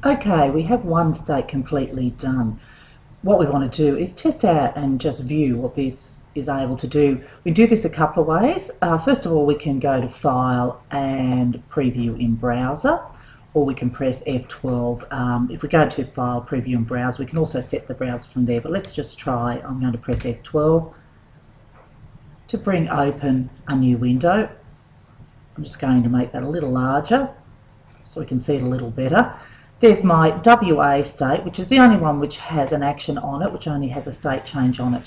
Okay, we have one state completely done. What we want to do is test out and just view what this is able to do. We do this a couple of ways. First of all, we can go to File and Preview in Browser, or we can press F12. If we go to File, Preview and Browse, we can also set the browser from there, but let's just try. I'm going to press F12 to bring open a new window. I'm just going to make that a little larger so we can see it a little better. There's my WA state, which is the only one which has an action on it, which only has a state change on it.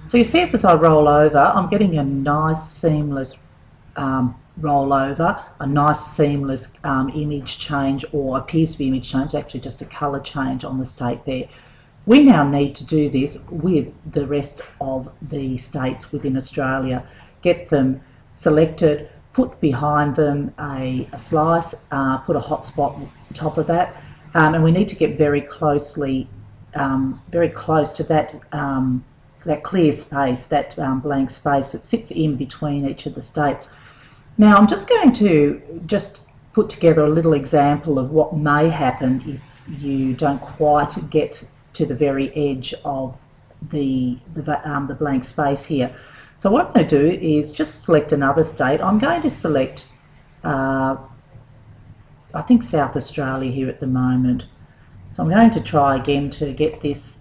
So you see, as I roll over, I'm getting a nice seamless rollover, a nice seamless image change, or appears to be image change, actually just a colour change on the state there. We now need to do this with the rest of the states within Australia. Get them selected, put behind them a slice, put a hotspot on top of that, and we need to get very closely, very close to that that clear space, that blank space that sits in between each of the states. Now I'm just going to put together a little example of what may happen if you don't quite get to the very edge of the blank space here. So what I'm going to do is just select another state. I'm going to select, I think, South Australia here at the moment. So I'm going to try again to get this.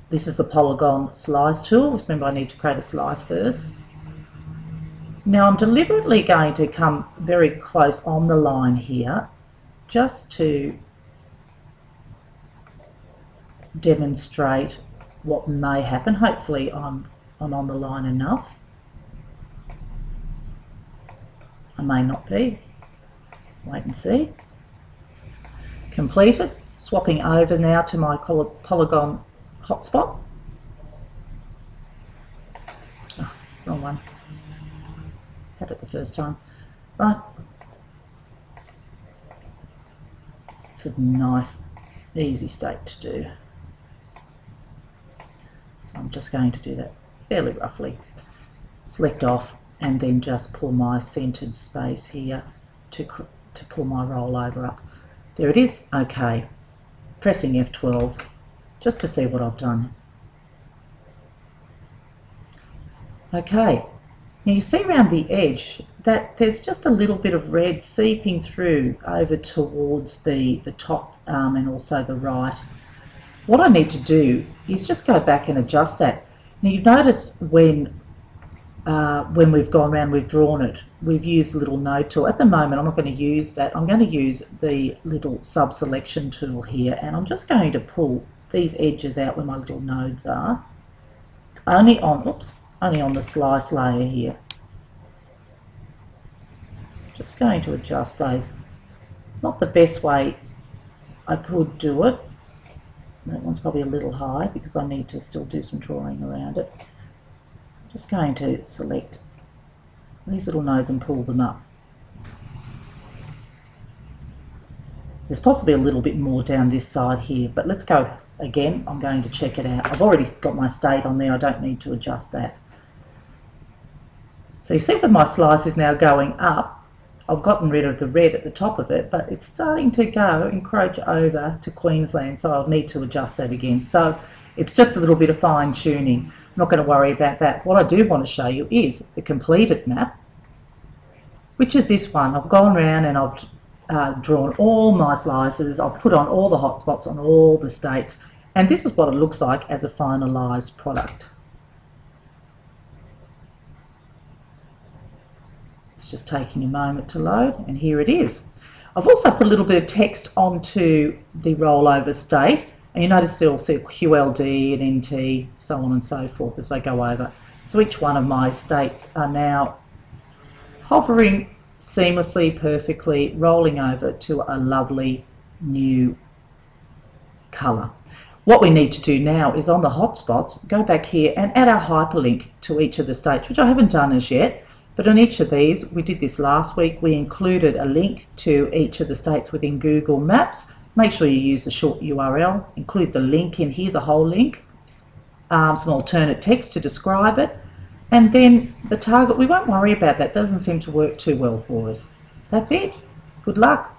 This is the polygon slice tool. Just remember, I need to create a slice first. Now I'm deliberately going to come very close on the line here, just to demonstrate what may happen. Hopefully I'm on the line enough. I may not be. Wait and see. Completed. Swapping over now to my polygon hotspot. Oh, wrong one. Had it the first time. Right. It's a nice, easy state to do. So I'm just going to do that fairly roughly. Select off and then just pull my centered space here to pull my rollover up. There it is. Okay. Pressing F12 just to see what I've done. Okay. Now you see around the edge that there's just a little bit of red seeping through over towards the top and also the right. What I need to do is just go back and adjust that. Now you've noticed when we've gone around, we've drawn it, we've used the little node tool. At the moment I'm not going to use that. I'm going to use the little sub-selection tool here, and I'm just going to pull these edges out where my little nodes are, only on the slice layer here. Just going to adjust those. It's not the best way I could do it. That one's probably a little high because I need to still do some drawing around it. Just going to select these little nodes and pull them up. There's possibly a little bit more down this side here, but let's go again. I'm going to check it out. I've already got my state on there. I don't need to adjust that. So you see that my slice is now going up. I've gotten rid of the red at the top of it, but it's starting to encroach over to Queensland, so I'll need to adjust that again. So it's just a little bit of fine tuning. I'm not going to worry about that. What I do want to show you is the completed map, which is this one. I've gone around and I've drawn all my slices. I've put on all the hotspots on all the states, and this is what it looks like as a finalised product. It's just taking a moment to load, and here it is. I've also put a little bit of text onto the rollover state, and you notice you'll see QLD and NT, so on and so forth as I go over. So each one of my states are now hovering seamlessly, perfectly, rolling over to a lovely new colour. What we need to do now is on the hotspots, go back here and add our hyperlink to each of the states, which I haven't done as yet. But on each of these, we did this last week, we included a link to each of the states within Google Maps. Make sure you use the short URL, include the link in here, the whole link, some alternate text to describe it, and then the target. We won't worry about that, doesn't seem to work too well for us. That's it. Good luck.